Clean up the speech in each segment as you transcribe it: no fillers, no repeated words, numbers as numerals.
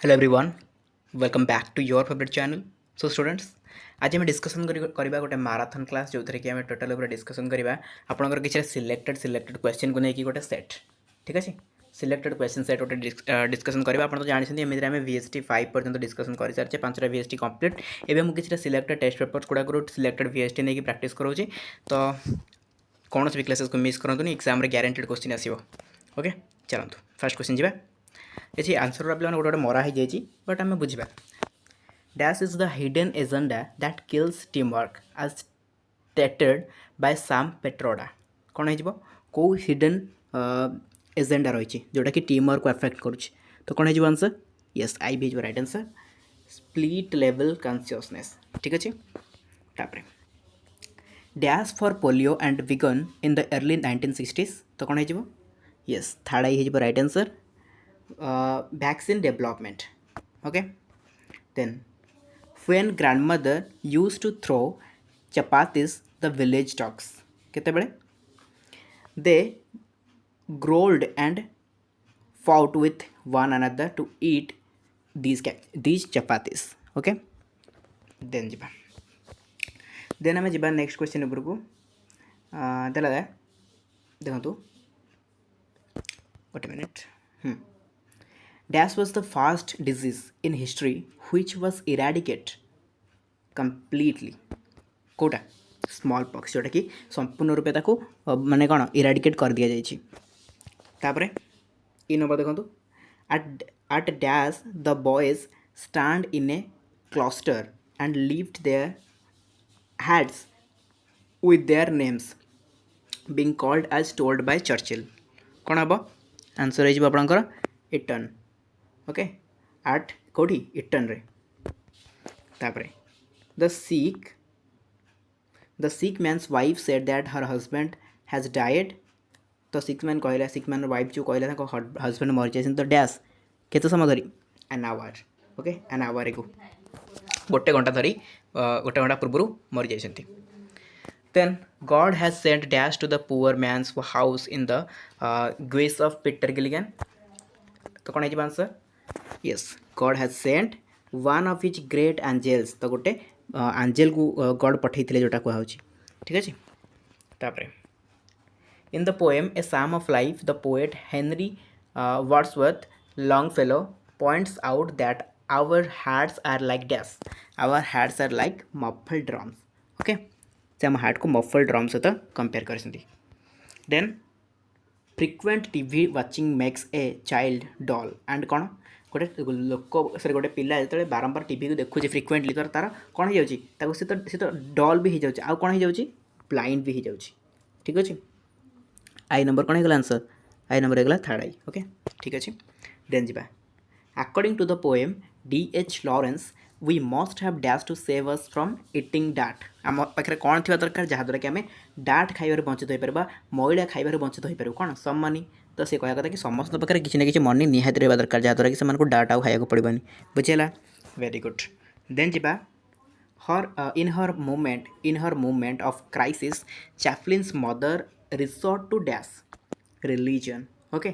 Hello everyone welcome back to your favourite channel. So students आज आम discussion करवा गोटे माराथन क्लास जो कि आम टोटाल उपर डिस्कसन करवा आपंकर किसी सिलेक्टेड क्वेश्चन को लेकिन गोटे सेट ठीक अच्छे सिलेक्टेड क्वेश्चन सेट गोटे डिस्कसन करवा आप तो जानते एमती आम VST 5 पर्यटन डिस्कसन कर सारी 5टा VST कंप्लीट एवं मुझे सिलेक्टेड टेस्ट पेपर्स गुड़ाक सिलेक्टेड VST नहीं प्रैक्टिस कराऊँ तो कौन भी क्लासेस को मिस करूँ एग्जाम ग्यारंटेड क्वेश्चन आसो। ओके चलते फास्ट क्वेश्चन जा ये आंसर पे गोटे गोटे मरा हो जाए बट आम बुझा dash is the hidden agenda that kills team work आज स्टेटेड बाय सैम पेट्रोडा कौन हो कौ हिडन एजेंडा रही जोटा कि टीम वर्क को अफेक्ट करुच्च तो कौन हो आंसर यस आई भी right answer split level consciousness ठीक अच्छे तापर dash for polio and vegan in the early 1960s तो कौन हो यस थर्ड आई हो right answer vaccine development. Okay, then when grandmother used to throw chapatis the village dogs केतेबेले they growled and fought with one another to eat these chapatis. Okay, then ଯିବା then आम जा next question उपरकू देला देखु गोटे minute Dash was the first disease in history which was eradicated completely. कोटा smallpox जोटा कि संपूर्ण रूपे ताको माने कौन इराडिकेट कर दिया जाइए तापरे इ नंबर देखो at dash the boys stand in a cluster and lift their hats with their names being called as told by Churchill कौन हम आंसर हो आपंकर इटन ओके आट कौटी इटन रे तापरे the sick man's wife said that her husband has died to sick man कहला सिक मैन वाइफ जो कहला हजबैंड मरी जाए तो डैश केते समय धरी an hour okay an hour को गोटे घंटा धरी गोटे घंटा पूर्व मरी जाइए then God has sent dash to the poor man's house in the guise of Peter Gilligan तो कौन है answer yes God has sent one of his great angels तो गोटे एंजेल को गॉड पठे जोटा कहूँ ठीक अच्छे तापर in the poem a psalm of life the poet Henry Wordsworth Longfellow points out that our hearts are like dash our hearts are like muffled drums okay से आम हार्ट को मफल ड्रम सहित compare कर then frequent TV watching makes a child dull and कौन गोटे लोक सरी गोटे पिला जो बारंबार टीवी को देखुचे फ्रिक्वेंटली तो तार कौन हो जाऊँगी सी तो डल भी हो जाए कौन हो जाऊँगी ब्लाइंड भी हो जाऊँगी ठीक अच्छे आई नंबर कौन होगा आंसर आई नंबर होगा थर्ड आई ओके ठीक अच्छे देन जा according to the poem D.H. Lawrence we must have dash to save us from eating that आम पाखे कौन थी दरकार जहाँद्वारा कि आम डाट खाइबार वंचित हो पार मैला खाइबार वंचित हो पार कौन सम मनी तो से कहया कथा कि समस्त पाखे किसी ना किसी मनी निहाती रहा दरकार जहाँद्वारा कि से डाट आउ खाइबा पड़बानी बुझेगा वेरी गुड देन जा her in her movement of crisis Chaplin's mother resort to dash religion okay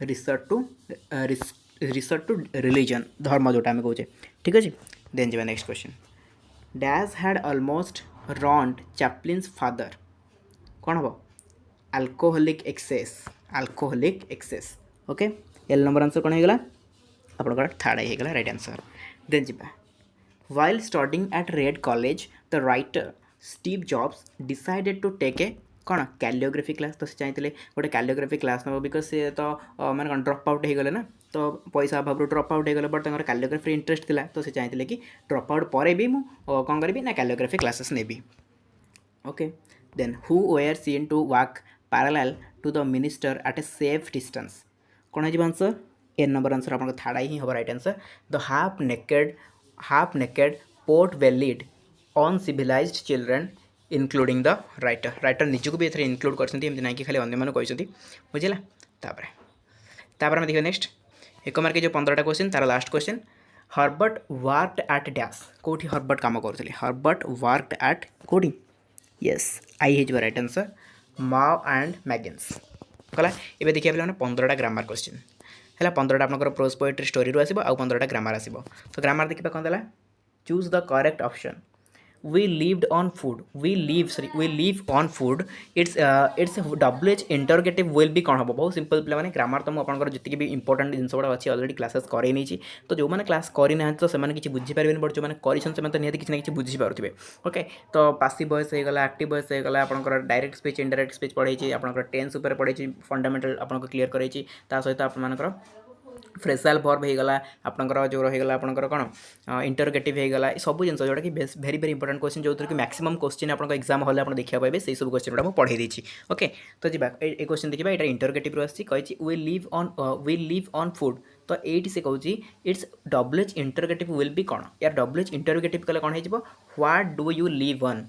resort to religion धर्म जोटा आम कहे ठीक अच्छे देन जा next question dash had almost ruined Chaplin's father कौन हम अल्कोहोलिक एक्सेस ओके एल नंबर आंसर कौन होगा आपंकर थर्ड आई होगा राइट आंसर देन जा while studying at Reed College the writer Steve Jobs decided to take a कौन कैलियोग्राफी क्लास तो से चाहिए गोटे कैलियोग्राफी क्लास नब बिकज सी तो मैंने कौन ड्रप आउट हो गले ना तो पैसा अभाव ड्रप आउट हो गले बट कैलियोग्राफी इंटरेस्ट थिला तो से चाहिए कि ड्रप आउट पर भी मुझे कौन करी ना कैलियोग्राफी क्लासेस नेबी okay then who were seen to walk parallel to the minister at a safe distance कौन हो आंसर एन नंबर आंसर आप थर्ड ही हम right answer the half naked pot bellied uncivilized children including the writer निजक भी एथरे include करते ना कि खाली अन्य कहते बुझेगा तापर आम देखिए नेक्स्ट एक मार्क जो 15टा क्वेश्चन तार last question Herbert worked at dash कौटी हर्बर्ट काम करते हर्बर्ट वर्कड एट कौटी यस आई हो राइट आंसर माओ एंड मैगेन्स कला एवं देखिए पे 15टा ग्रामर क्वेश्चन है 15टा आपंकर प्रोज पोएट्री स्टोरी आसो आउ 15टा ग्रामर आसो। तो ग्रामर देखा कौन देला choose the correct option we lived on food we live on food it's WH interrogative will भी कौन हम बहुत सिंपल पे मैंने ग्रामर तो मुझे जी भी इंपोर्टेंट जिन गुड़ा अच्छी अलरेडी क्लासेस कर नहीं तो जो मैंने क्लास करना तो से किसी बुझीपारे बट जो मैंने कर किसी ना कि बुझीपारे ओके। तो पासिव वॉइस होगा एक्टिव वॉइस होगा आपंकर डायरेक्ट स्पीच इनडायरेक्ट स्पीच पढ़े आपंकर टेन्स उपर पढ़े फंडामेंटल आपको क्लीयर कर सहित आपर फ्रेसाल वर्ब होगा आपंकर जो रहीगला आपंकर कौन इंटरोगेटिव होगा सब जिन जोटा कि भेरी भेरी इंपोर्टेंट क्वेश्चन जो कि मैक्सिमम क्वेश्चन आप एग्जाम हल आप देखा पाए से सब क्वेश्चन गुड़ा पढ़े देती ओके। तो जी ये क्वेश्चन देखा यहाँ इंटरोगेटिव आसी वी लिव ऑन फूड तो ये से कहूँ it's WH interrogative will be कौन यार WH इंटरोगेटिव कले कौन हो what do you live on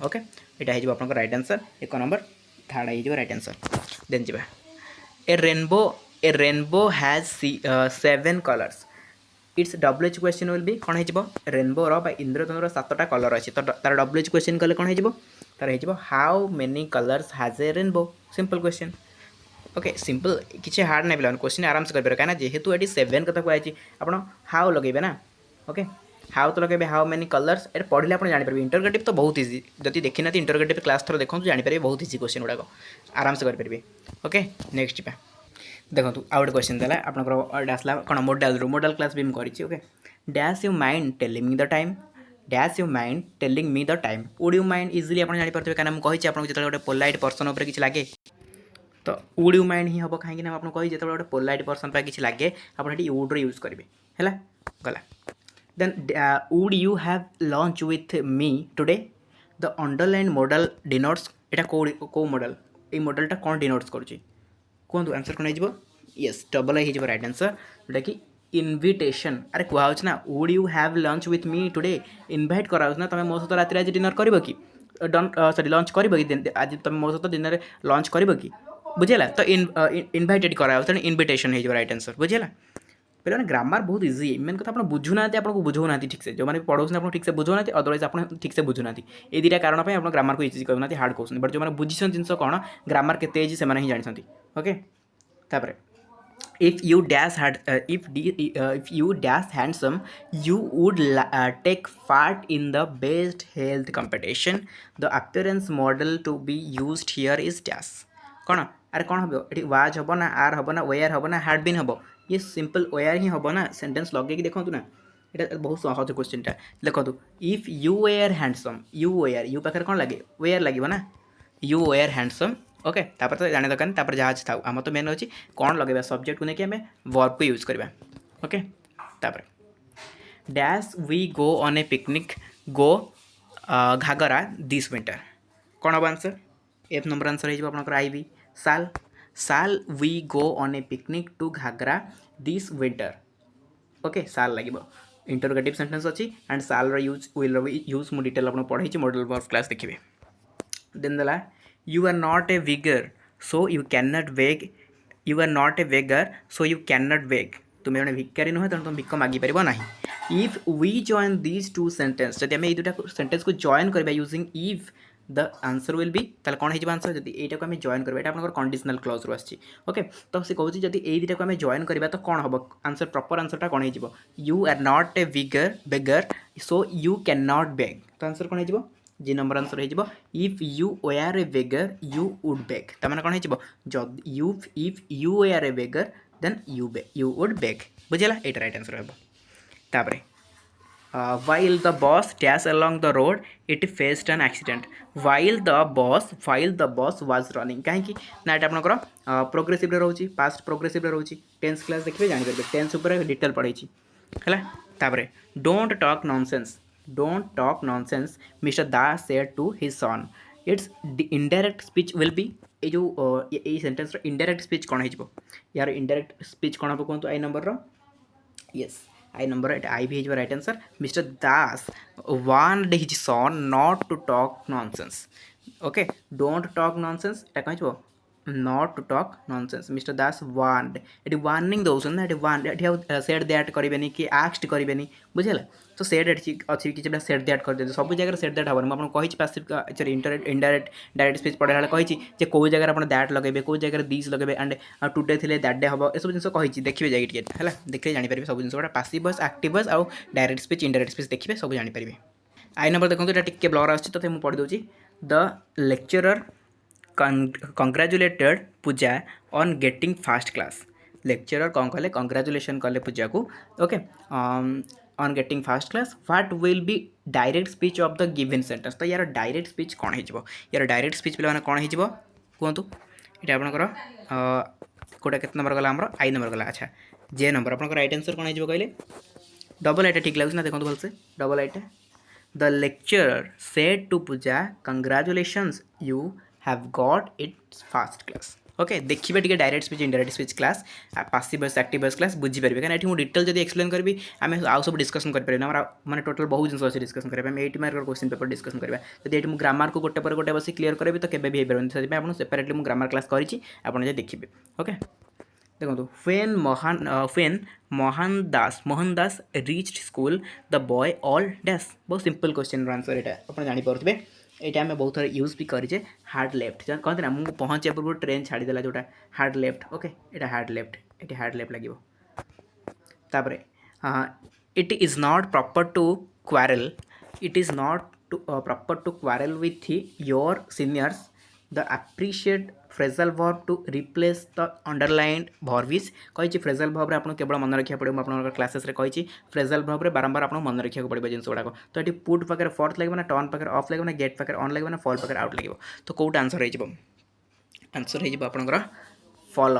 okay यहाँ हो आप राइट आंसर 1 नंबर थर्ड हो राइट आंसर। देन जी a rainbow has 7 colours it's WH question will be कौन हो रेनबोर इंद्रधनुर 7टा कलर अच्छी तो तार WH क्वेश्चन कले कौन हो तार हो how many colours has a rainbow simple question okay simple किसी हार्ड नहीं पे क्वेश्चन आराम से करेंगे कहीं जेहेतु ये 7 कथा कहुई आप हाउ लगे ना ओके हाउ तो लगे हाउ मेनी कलर्स ये पढ़ले आप जानीपारे इंटरोगेटिव तो बहुत इजी जब देखी ना इंटरोगेटिव क्लास थोड़ा देखो जानीपारे बहुत इजी क्वेश्चन गुड़ाक आराम से करेंगे ओके। नेक्स्ट देखो आउ गोटे क्वेश्चन देला आपंकर आसला कौन मोडाल क्लास भी मुझे okay dash you mind telling me the time dash you mind telling me the time would you mind easily आप जानीपारे कहीं मुझे आपको जो गोटे पोलाइट पर्सन उपर किसी लगे तो वुड यू माइंड ही हम कहीं आपको कही जो गोटे पोलाइट पर्सन पर किसी लगे आप वुड्र यूज करेंगे है गला। Then would you have lunch with me today the underline modal denotes यहाँ कौ मॉडल ये मॉडलटा कौन डिनोट्स करुँच कहूँ आंसर कौन हो येस डबल आई हो राइट आंसर जोटा कि इनविटेशन अरे कहुँ ना would you have lunch with me today invite कराऊँ ना तुम मो सहित रात आज डिनर कर कि सॉरी लंच कर आज तुम मो सहित दिन में लंच कर कि बुझेगा तो इनभाइटेड कराऊँ तेणु इनविटेशन हो राइट आंसर बुझेगा पे ग्रामर बहुत इजी मेन कथा आप बुझुना आपको बुझाऊना ठीक से जो मैंने पढ़ाऊँ आप ठीक से बुझाऊना अदरवाइज आप ठीक से बुझुना ये दुटा कारण पर आप ग्रामर को इजी करना हार्ड कहते बट जो मैंने बुझी जिन कौन ग्रामर के इजी से ही जानते ओके। तापर if you dash handsome you would take part in the best health competition the appearance model to be used here is dash कौन अरे कौन हम ये वाज हम ना आर हम ना वेयर हम ना हैड बीन हम ये सिंपल वेयर ही हम ना सेंटेंस लगे देखो ना ये बहुत सहज क्वेश्चनटा देखो if you were handsome you were you पाखे कौन लगे वेयर लगे ना यू वेयर हैंडसम ओके तापर तो जाने दरकार तापर जहाँ था आम तो मेन अच्छी कौन लगे सब्जेक्ट को लेकिन आम वर्ब को यूज करवा ओके। तापर dash we go on a picnic go Ghagra this winter कौन हम आंसर एफ नंबर आंसर हो आप साल we go on a picnic to Ghagra this winter okay साल लगे इंटरोगेटिव सेंटेंस अच्छी एंड साल यूज विल यूज मुझे डिटेल आप पढ़ाई मॉडल वर्ब क्लास देखिए। देन देला you are not a beggar so you cannot beg you are not a beggar so you cannot beg तुम्हें जब भिकारी नुहे तेणु तुम भिक मागि पार ना if we join these two sentence जब आम ये दुटा सेंटेंस को जॉइन करवा using if the answer will be ताले कौन हो आंसर जब यहाँ को आम जॉइन करवा यहाँ आप कंडीशनल क्लज रू आसी ओके। तो से कहूँ जब ये दुटा को आम जॉइन करवा तो कौन हम आंसर प्रॉपर आंसरटा कौन हो you are not a beggar so you can not beg तो आंसर कौन हो जी नंबर आंसर हो if you were a beggar you would beg तमाने कौन हो if you were a beggar then you would beg बुझेगा ये राइट आंसर हो। तापर while the bus dashed along the road it faced an accident while the bus was running कहीं ना ये आपंकर प्रोग्रेसिव रोचे पास्ट प्रोग्रेसिव रोचे टेंस क्लास देखिए जानीपारे टेंस उपर डिटेल पढ़ाई है। तापर don't talk nonsense mister Das said to his son it's indirect speech will be ये जो ये सेंटेंस इनडायरेक्ट स्पीच कौन हो यार इनडायरेक्ट स्पीच कौन हम कहतु i number yes i number i भी right answer mister Das warned his son not to talk nonsense okay don't talk nonsense एटा कौन हो not to talk nonsense. Mr. Das warned. ଏଠି warning ଦଉଛନ୍ତି ନା ଏଠି warned ଏଠି ଆଉ said that କରିବେନି କି asked କରିବେନି ବୁଝିଲା ତ said ଏଠି ଅଛି କିଛିଟା said that କରିଦିଅନ୍ତୁ ସବୁ ଜାଗାରେ said that ହେବନି ମୁଁ ଆପଣଙ୍କୁ କହିଛି ପାସିଭ ସରି ଇନଡାଇରେକ୍ଟ ଡାଇରେକ୍ଟ ସ୍ପିଚ୍ ପଢ଼ିଲା ବେଳେ କହିଛି ଯେ କେଉଁ ଜାଗାରେ ଆପଣ ଦ୍ୟାଟ୍ ଲଗାଇବେ କେଉଁ ଜାଗାରେ ଦିସ୍ ଲଗାଇବେ ଆଣ୍ଡ ଟୁଡେ ଥିଲେ ଦ୍ୟାଟ୍ ଡେ ହେବ ଏସବୁ ଜିନିଷ କହିଛି ଦେଖିବେ ଯାଇକି ଟିକେ ହେଲା ଦେଖିଲେ ଜାଣିପାରିବେ ସବୁ ଜିନିଷ ଗୁଡ଼ା ପାସିଭ ଭଏସ୍ ଆକ୍ଟିଭ ଭଏସ୍ ଆଉ ଡାଇରେକ୍ଟ ସ୍ପିଚ୍ ଇନଡାଇରେକ୍ଟ ସ୍ପିଚ୍ ଦେଖିବେ ସବୁ ଜାଣିପାରିବେ ଆଇ ନମ୍ବର ଦେଖନ୍ତୁ ଏଇଟା ଟିକେ ବ୍ଲର୍ ଆସୁଛି ତଥାପି ମୁଁ ପଢ଼ି ଦେଉଛି the lecturer congratulated Puja on getting fast class lecturer कौन कले congratulation कले पूजा को okay on getting fast class what will be direct speech of the given sentence तो यार direct speech कौन हो यार direct speech पे कौन हो कहतु ये आपंकर कोटा केत नंबर गला आई नंबर गला अच्छा जे नंबर आप राइट आंसर कौन हो कहले डबल आईटा ठीक लगे ना देखो भलसे डबल आईटा the lecturer said to Puja congratulations you have got it fast class okay देखिए टी direct speech indirect speech class passive voice active voice class बुझीपारे कहीं ये डिटेल जब एक्सप्लेन करी आम आउ सब डिस्कसन करें मैंने टोटल बहुत जिन अच्छे डिस्कसन करेंगे आम 8 मार्क क्वेश्चन पेपर डिस्कसन करेंगे जब ये ग्रामर को गोटे पर गोटे बस क्लीयर करेंगे तो केवे भी हो पारे से आपको सेपरेटली मुझे ग्रामर क्लास करी आपड़ देखिए ओके देखो when Mohan Das reached school the boy all dash बहुत सिंपल क्वेश्चन आंसर यहाँ आप जापे यहाँ आम बहुत थोड़ा यूज भी करें हार्ड लेफ्ट कहते ना मुझे पहुँचा पूर्व ट्रेन छाड़देला जोटा हार्ड लेफ्ट ओके यहाँ हार्ड लेफ्ट ये हार्ड लेफ्ट लगे तापर it is not proper to quarrel it is not proper to quarrel with your seniors the appreciate phrasal verb to replace the underlined verbiage कही phrasal verb रे आपको केवल मन रखा पड़े आप क्लासेस कही phrasal verb रे बारंबार आपको मन रखा पड़े जिन गुड़ाक तो ये पुट पाखे फॉर्थ लगे ना टर्न पाखे ऑफ लगे ना गेट पाखे ऑन लगे ना फॉल पाखे आउट लगे तो कौट आंसर हो आंसर होकर फॉल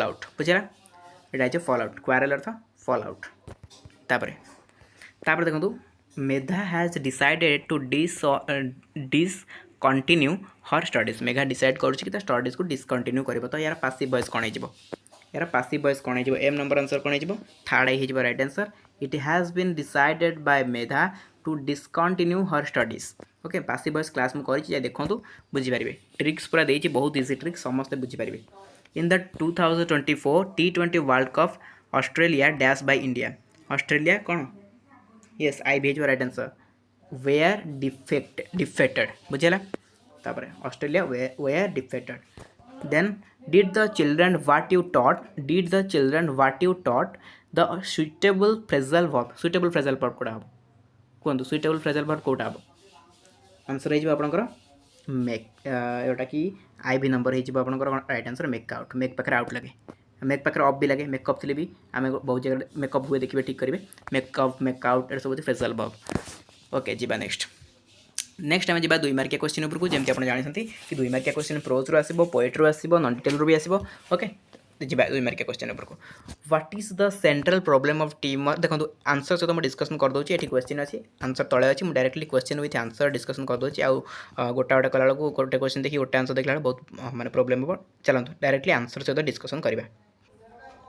आउट बुझा यहाँ फॉल आउट क्वारेल अर्थ फॉल आउट तापर देखो Medha has decided to continue her studies Megha decide करुच्ची स्टडीज को डिसकंटिन्यू कर तो यार पासिव वॉइस कौन हो यार पासिव वॉइस कौन हो एम नंबर आंसर कौन हो थर्ड हो right answer it has been decided by Medha to discontinue her studies okay passive voice class मुझे देखूँ बुझीपारे ट्रिक्स पूरा देती बहुत इजी ट्रिक्स समस्ते बुझीपारे in the 2024 T20 world cup Australia dash by India Australia कौन यस आई भी राइट आंसर वेयर डिफेटेड बुझेगा तापर Australia were defeated then did the children what you taught the suitable phrasal verb कौटा हम कहतु suitable phrasal verb कौटा हम answer हो आपंकर मेक जोटा कि आई भी नंबर हो right answer make out make पाखे आउट लगे मेक पाखे अफ भी लगे मेकअप थे भी आम बहुत जगह मेकअप हुए देखिए ठीक करेंगे मेकअप मेकआउट ये सब फ्रेजल वर्ब ओके जी नेक्स्ट आम जा 2 मार्किया क्वेश्चन उपरको जमी आप जानते कि 2 मार्किया क्वेश्चन प्रोज रू आसो पोएट्रु आसो नन डिटेल भी आसो ओके जी 2 मार्किया क्वेश्चन उपरको what is the central problem of team work देखो आंसर सहित मुझे डिस्कसन करदे ये क्वेश्चन अच्छी आंसर तले अच्छी मुझे directly question with answer discussion करदे आउ गोटा गोटा कला गोटे क्वेश्चन देखिए गोटे आंसर देखला बहुत माने प्रॉब्लम हम चलते डायरेक्टली आंसर सहित डिस्कसन करवा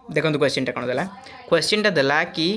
देखो क्वेश्चन कौन देला क्वेश्चन देला कि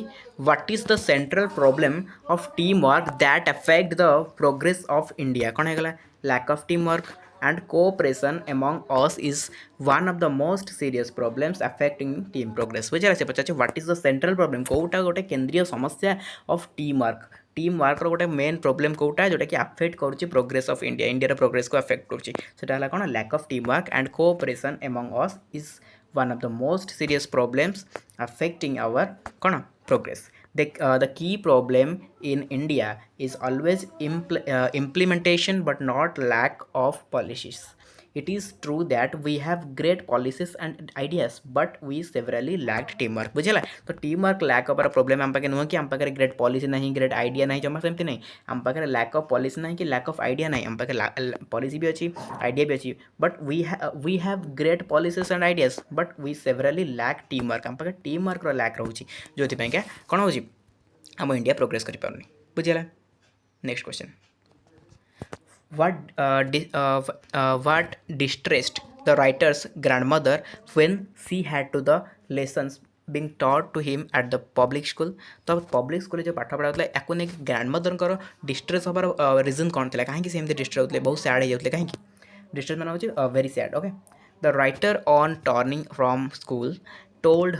what is the central problem of team work that affect the progress of India कौन है lack of team work and cooperation among us is one of the most serious problems affecting team progress बुझे से पचार what is the central problem कौटा गोटे केंद्रीय समस्या of team work गोटे मेन प्रॉब्लम कौटा जोटा कि अफेक्ट करुच्ची progress of India India progress को अफेक्ट करुच्ची कौन lack of team work and cooperation among us is one of the most serious problems affecting our progress. The key problem in India is always implementation but not lack of policies. It is true that we have great policies and ideas but we severely lacked teamwork बुझेगा तो teamwork lack हबार problem आम पाखे नुह कि आम पाखे great policy ना great idea ना जमा सेमती नहीं आम पाखे लैक ऑफ पॉलिसी ना कि लैक ऑफ आइडिया ना आम पाखे पॉलिसी भी अच्छी आइडिया भी अच्छी but we have great policies and ideas but we severely lack teamwork आम पाखे टीमवर्क लैक रोचे जो क्या कौन हो आम इंडिया प्रोग्रेस कर पारनी बुझेगा next question what distressed the writer's grandmother when she had to the lessons being taught to him at the public school तो पब्लिक स्कूल जो पाठ पढ़ा या नहीं ग्रांडमदर डिस्ट्रेस हबार रिजन कौन थी कहीं सेमती डिस्ट्रेस होते बहुत सैड हो जाते कहीं Distress ମାନେ ହେଉଛି very sad. Okay. The writer on turning from school told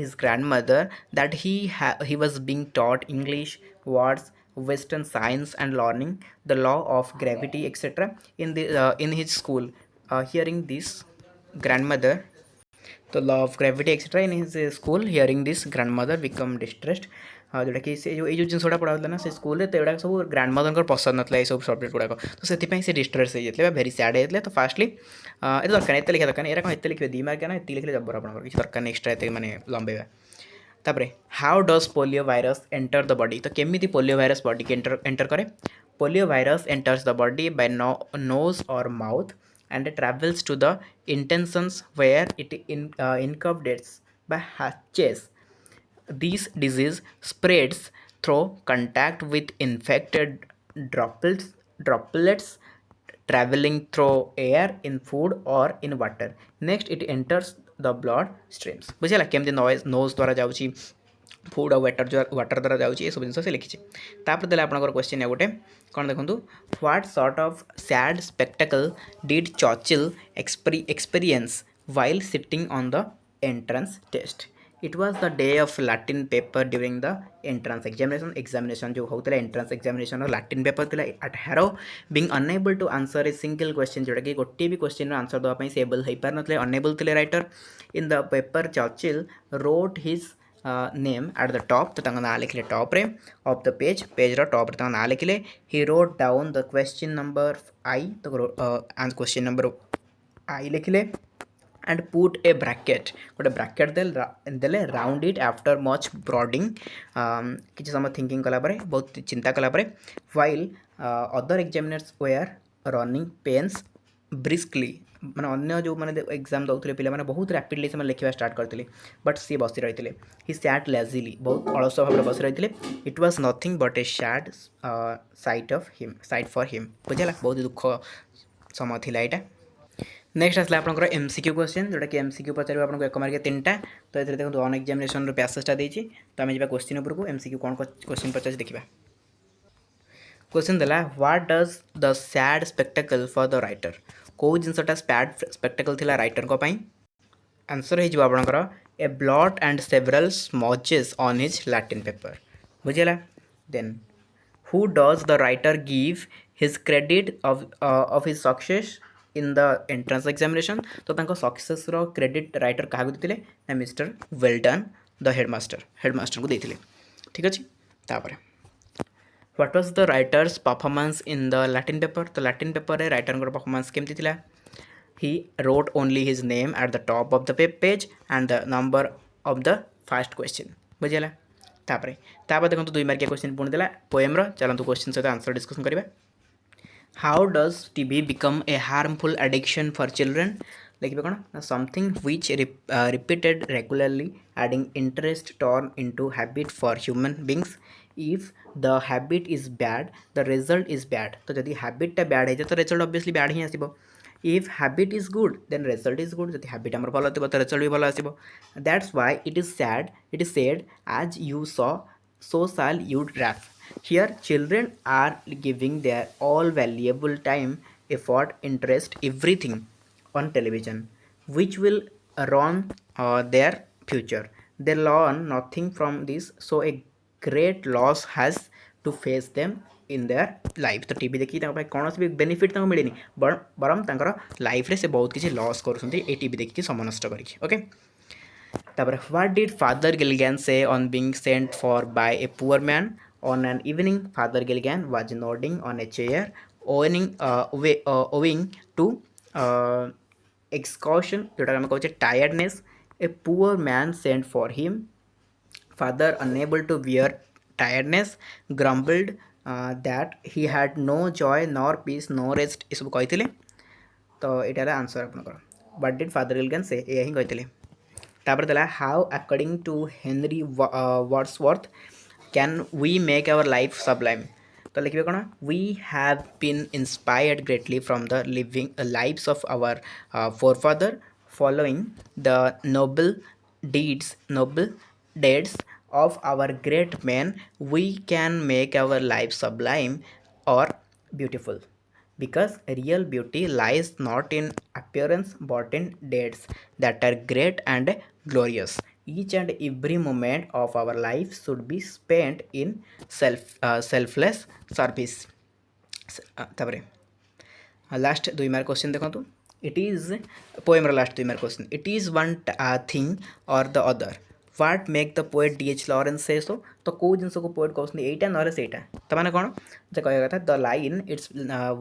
his grandmother that he was being taught English words, Western science, and learning the law of gravity, etc. In his school. Hearing this, grandmother the law of gravity etc. in his school, hearing this, grandmother become distressed. जोटाकि से जो ये जिनसा पढ़ाला ना से school तो ये सब ग्रांडमदर पसंद ना ये सब सब्जेक्ट गुड़ाक तो से डिस्ट्रेस हो भेरी सैड होते तो फास्टली ये दरकार ये लिखा दरकार ये कौन एत लिखे 2 मार्क ना ये लिखले जबर आप किसी दरकार एक्सट्रा ये मैंने लंबेगा तापर how does polio virus enter the body तो केमी पोलियो भाइरस बॉडी के एंटर करे polio virus enters the body by nose or mouth and travels to the intestines where it incubates by hatches. This disease spreads through contact with infected droplets traveling through air, in food or in water. Next it enters the blood streams. बुझेगा केमती knows द्वारा जाऊँगी food और water द्वारा जाऊँगी ये सब जिन से लिखी तापर देला आपनकर क्वेश्चन है गोटे कौन देखो what sort of sad spectacle did Churchill experience while sitting on the entrance test. It was the day of Latin paper during the entrance examination जो होता है entrance examination और Latin paper थिला at Harrow being unable to answer a single question जोटा कि गोटे भी question answer देवा ପାଇଁ से एबल होई पार नथले unable थिले writer in the paper Churchill wrote his name at the top तो तांका ना लिखले टॉप रे of the page रो टॉप रे तांका ना लिखले he wrote down the question number I तो question number I लिखले and put a bracket गोटे ब्राकेट देले राउंड इट आफ्टर मच ब्रॉडिंग किसी समय थिंकिंग कलापर बहुत चिंता कलापर while other examiners were running pens briskly मैंने अन्य जो मैंने एग्जाम दौले पे मैंने बहुत रैपिडली से लिखा स्टार्ट करते बट सी बसी रही है ही सैट लेजिली बहुत अलस भाव में बसी रही है it was nothing but a sad sight for him बुझेगा बहुत दुख समय थिला यहाँ नेक्स्ट आसला आपंकर एमसीक्यू क्वेश्चन जोटा कि एमसीक्यू पचार आपको 1 मार्क 3टा तो ये देखो अन एग्जामिनेशन पैसेजटा देती तो आम जा क्वेश्चन उपरको एमसीक्यू कौन क्वेश्चन पचार देखा क्वेश्चन देला what does the sad spectacle for the writer कौ जिनसा सैड स्पेक्टाकल थिला राइटर को पाई आंसर हो आपंकर a blot and several smudges on his Latin paper बुझेगा then who does the writer give his credit of his success in the entrance examination तो तांको सक्सेस रो क्रेडिट राइटर क्या देते ना मिस्टर वेल्टन द हेडमास्टर को देते ठीक अच्छे तापर what was the writer's performance in the Latin paper तो लैटिन पेपर राइटर परफॉर्मेंस केमती थिला he wrote only his name at the top of the page and the number of the first question बुझेगा तापर देखो 2 मार्किया question पुणी देला poem चलतु क्वेश्चन सहित आंसर डिस्कसन करिबा How does TB become a harmful addiction for children? लिखिए कौन something which repeated regularly adding interest turn into habit for human beings. If the habit is bad, the result is bad. तो यदि habit टा bad है तो result obviously bad he आसीबो. If habit is good, then result is good. यदि habit हमर भलो तो result भी भलो आसीबो. That's why it is said as you saw, so shall you reap. Here children are giving their all valuable time, effort, interest, everything on television, which will ruin their future. They learn nothing from this, so a great loss has to face them in their life. तो TV देखी कौन भी benefit मिलनी बरम life रे से बहुत किसी loss कर टीवी देखी समय नष्ट करके ओके तापर what did father Gilligan say on being sent for by a poor man On an evening, Father Gilligan was nodding on a chair, owing to exhaustion, जोटा हम कहते tiredness. A poor man sent for him. Father, unable to bear tiredness, grumbled that he had no joy, nor peace, no rest. ये सब कहते तो यहाँ answer आपनकर What did Father Gilligan say? ये ही कहते तापर देला how according to Henry Wadsworth can we make our life sublime तो लिखिए कौन we have been inspired greatly from the living lives of our forefather following the noble deeds of our great men we can make our life sublime or beautiful. because real beauty lies not in appearance but in deeds that are great and glorious. Each and every moment of our life should be spent in selfless service. ତାପରେ last 2 mark question देखो. It is पोएमर last 2 mark question. It is one thing or the other what make the poet DH Lawrence say so. तो कौ जिन को poet कहते एटा ना सेटा तो मैंने कौन जो कह कथा the line it's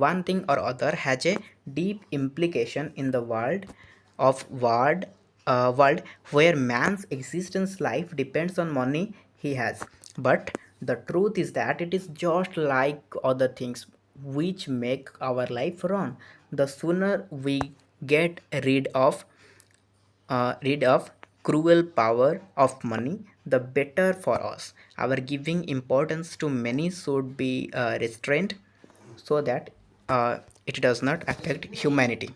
one thing or other has a deep implication in the world of world where man's existence life depends on money he has. But the truth is that it is just like other things which make our life run. The sooner we get rid of cruel power of money, the better for us. Our giving importance to money should be restrained so that it does not affect humanity.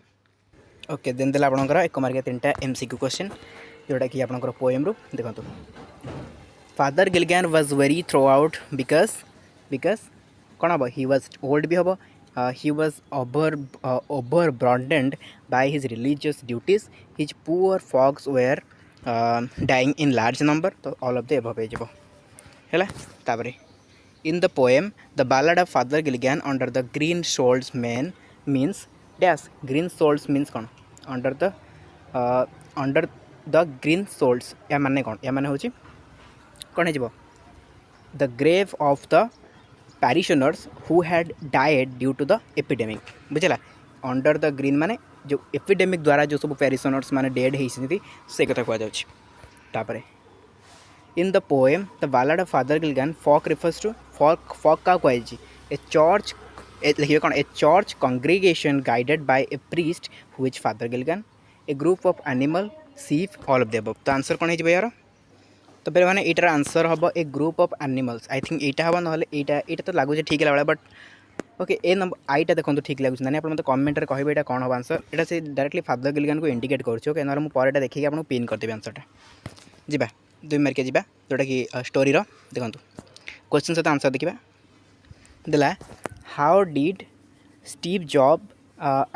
Okay then देला आपणकर 1 mark 3टा MCQ question जोटा कि आपणकर poem रु देखंतु. Father Gilligan was very throw out because कौन हम he was old भी हम he was overburdened by his religious duties. His poor folks were dying in large number. तो ऑल ऑफ द एबव हो है. तापर in the poem the ballad of father Gilligan under the green sods man means dash. Green sods means कौन under the green sods या माने कौन या माने होची कौन हो the grave of the parishioners who had died due to the epidemic. बुझला अंडर द ग्रीन माने जो एपिडेमिक द्वारा जो सब पैरिशनर्स माने डेड होती से कथा कहुपर. In the poem the ballad of father Gilligan folk refers to folk क्या कहुई ए चर्च लिखिए कौन a church congregation guided by a priest which father Gilligan a group of animal sheep all of the above. तो answer कौन हो यार. तो फिर मैंने ईटार आंसर हम a group of animals. I think यहाँ हम ना यहाँ तो लगुच ठीक लगा बट ओके ए नंबर आईटा देखो ठीक लगुच ना आप कमेंट में कहे कौन हम आंसर. यहाँ से डायरेक्टली फादर गिलगैन को इंडिकेट करुच्छे. ओके ना मुझे देखिए आपको पिन करदेवी आंसरटा जा 2 मार्क जा जोटा कि स्टोरीर देखो क्वेश्चन सहित आंसर देखा देला. How did Steve Jobs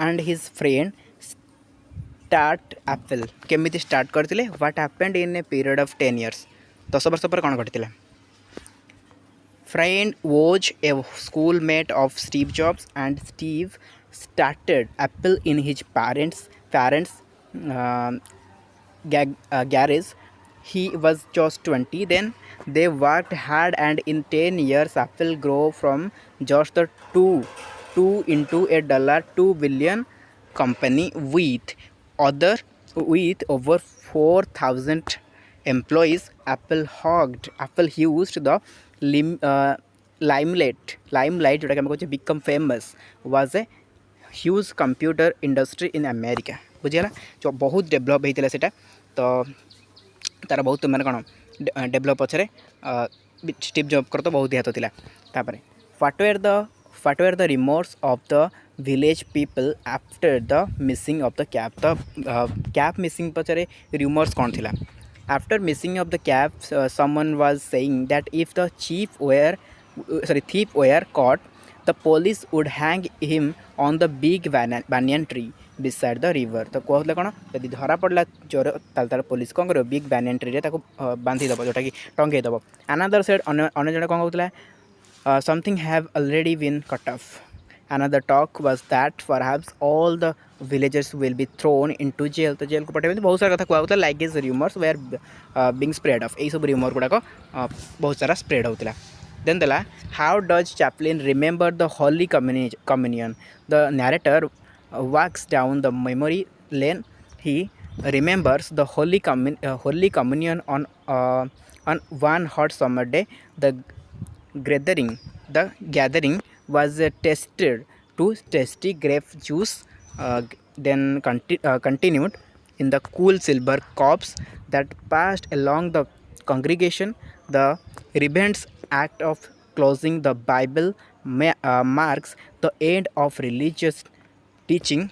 and his friend start Apple? केमिति स्टार्ट करते. What happened in a period of 10 years? 10 वर्ष पर कौन घटी. Friend was a schoolmate of Steve Jobs and Steve started Apple in his parents garage. He was just 20 then. They worked hard and in 10 years Apple grew from just the 2 into a $2 billion company with over 4,000 employees. Apple used the limelight जोटा कि हम become famous was a huge computer industry in America. बुझीगला जो बहुत develop होता है. तो तार बहुत मैंने कौन डेभलप पछरे स्टीव जॉब्स तो बहुत हाथ था. What were the remorse of the village people after the missing of the cap. तो कैप मिसिंग पछरे रिमोर्स कौन थिला. After missing of the cap someone was saying that if the thief were caught the police would hang him on the big banyan tree beside the river. तो कहते कौन यदि धरा पड़ा चोर ताल पुलिस कौन कर बिग बैनियन ट्री रे बांधीदेव जोटा कि टंगेदेव. अनादर साइड अने जड़े कौन कहला something have already been cut off. Another talk was that perhaps all the villagers will be thrown into jail. तो जेल को पठे बहुत सारा कथा कहूला like this rumours were being spread of. यही सब र्यूमर गुड़ाक बहुत सारा स्प्रेड होता. Then the how does Chaplin remember the Holy Communion? The narrator walks down the memory lane. He remembers the Holy Communion on one hot summer day. The gathering was tasted to tasty grape juice, then continued in the cool silver cups that passed along the congregation. The reverend act of closing the Bible marks the end of religious teaching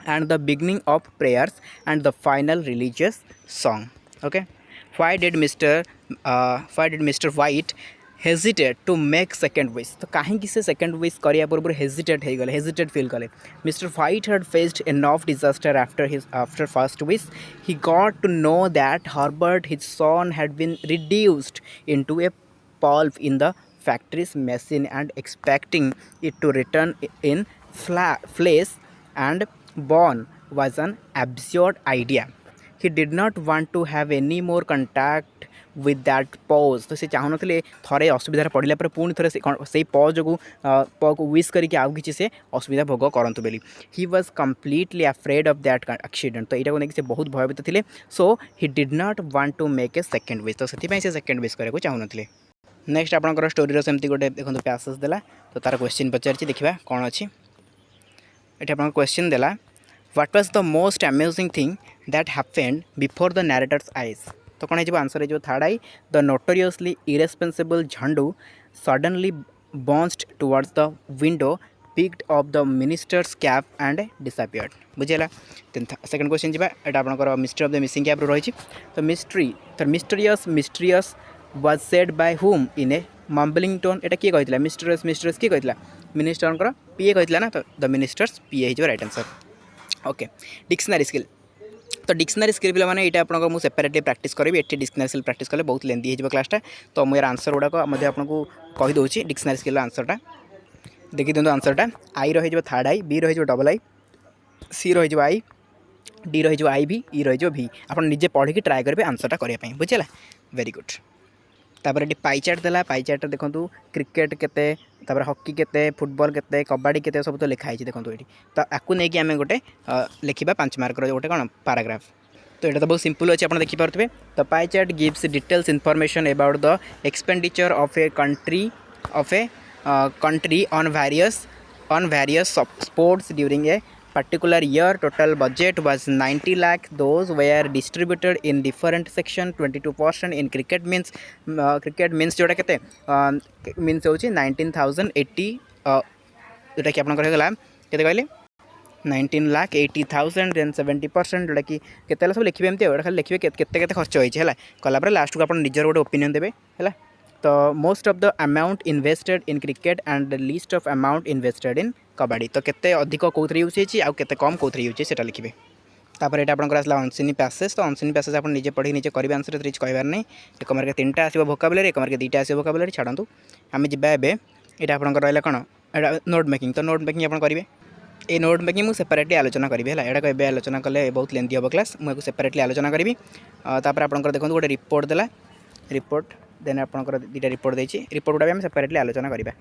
and the beginning of prayers and the final religious song. Okay, why did Mr. White hesitate to make second wish तो कहीं से second wish करिया पूर्व hesitate हो गले hesitate feel कले mister White had faced enough disaster after first wish he got to know that Herbert his son had been reduced into a pulp in the factory's machine and expecting it to return in flesh and bone was an absurd idea. He did not want to have any more contact with that pause तो से चाहूनଥିଲେ थरे असुविधार पड़िला पर पुणी थरे से पज जो को विश करके आउ किसी से असुविधा भोग करतु बोली he was completely afraid of that accident तो यहाँ को बहुत भयभीत थे so he did not want to make a second wish तो से सेकेंड विश करने को चाहूनଥିଲେ नेक्स्ट आपंकर स्टोरी सेमती गोटे देखो पैसेज देला तो तार क्वेश्चन पचार देखा कौन अच्छी ये आप क्वेश्चन देला what was the most amazing thing that happened before the narrator's eyes तो कौन हो आंसर हो third i the notoriously irresponsible Jhandu suddenly bounced towards the window picked up the minister's cap and disappeared बुझेगा second question जावा ये आपंकर mystery of the missing cap रही तो mysterious was said by whom in a mumbling tone एटा किए कहला misters किए कहला मिनिस्टर पीए कहला ना तो द मिनिस्टर्स पीए हो right answer okay dictionary skill तो डिक्शनरी स्किल पे मैंने यहाँ आपको सेपरेटली प्रैक्टिस करी ये डिक्शनरी स्किल प्रैक्टिस कले बहुत लेंदी हो क्लासटा तो मुझे आंसर गुड़ाक आपको कहीदे डिक्शनरी स्किल आंसरटा देखी दिखाँ आंसरटा आई रही थर्ड आई बी रही डबल आई सी रही आई डी रही आई भी ई रही भी आप निजे पढ़ी ट्राए करेंगे आंसरटा करने बुझेगा वेरी गुड तापर ये पाइचार्ट देला पाइचार्ट देखो क्रिकेट केते तापर हॉकी केते फुटबॉल केते कबड्डी केते सब तो लिखाई देखो ये तो आपको नहीं कि आम गोटे लिखा 5 मार्कर गोटे कौन पैराग्राफ तो यहाँ तो बहुत सिंपल अच्छे आप देखिपे the pie chart gives details information about the expenditure of a country on various sports during a particular year. Total budget was 90 lakh. Those were distributed in different section. 22% in cricket means जोटा केते means होची 19,080 जोटा कि आपन करगला केते कहले 19,80,000 then 70% जोटा कि केते सब लिखिबे एमती ओटा खाली लिखिबे केते खर्च होइछ हला कला पर लास्ट को आपन निजर गोटे ओपिनियन देबे हला तो most of the amount invested in cricket and list of amount invested in kabaddi तो केते अधिक कौन यूज हो केते कम कौन यूज है लिखिए तापर ये आपंकर आसला अनसिनी पैसेज तो अनसिनी पैसेज आप निजे पढ़ी निजे करेंगे आंसर किसी कहबार नहीं एक मार्क 3टा आसो भोकाबुलरी एक मार्क 2टा आसो भोकाबुलरी छाड़ू आम जा यहाँ आपंकर रहा कौन यहाँ नोट मेकिंग तो नोट मेकिंग आप करेंगे ये नोट मेकिंग मुझे सेपरेटली आलोचना करी है यहाँ एवं आलोचना कले बहुत लेंदी हम क्लास मुझे सेपरेटली आलोचना करी तापर आपंकर देखो गोटे रिपोर्ट देला रिपोर्ट देन आपंकर 2टा रिपोर्ट देती रिपोर्ट गुड़ा भी सेपरेटली आलोचना करा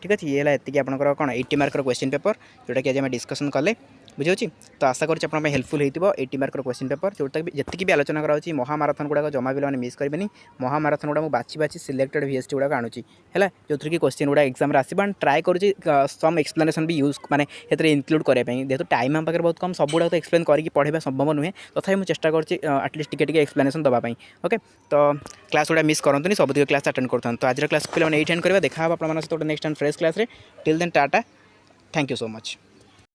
ठीक अच्छे ये है आपंकर कौन 80 मार्कर क्वेश्चन पेपर जोटा कि आज आम डिस्कसन कले बुझे तो आशा करें हेल्पफुल हो 80 मार्कर क्वेश्चन पेपर जोटा जी भी आलोचना कराई महामाराथन गुड़ाक जमा भी मिस करेंगे महामाराथन गुड़ा बाछी बाछी सिलेक्टेड VST गुड़ाक आणुची है जो कि क्वेश्चन गुड़ा एग्जाम आसो ट्राए करुँच सम एक्सप्लेनेशन भी यूज माने इनक्लूड करने जेहतु टाइम आम पाखे बहुत कम सब गुड़ा तो एक्सप्लेन करके पढ़ाई संभव नुहे तथापि मुझे चेष्टा करटलिस्ट टिके एक्सप्लेनेशन देवाई ओके तो क्लास गुड़ा मिस करते सब क्लास अटेंड करते तो आज क्लास पे ये एंड करवा देखा आप next and fresh class till then tata thank you so much.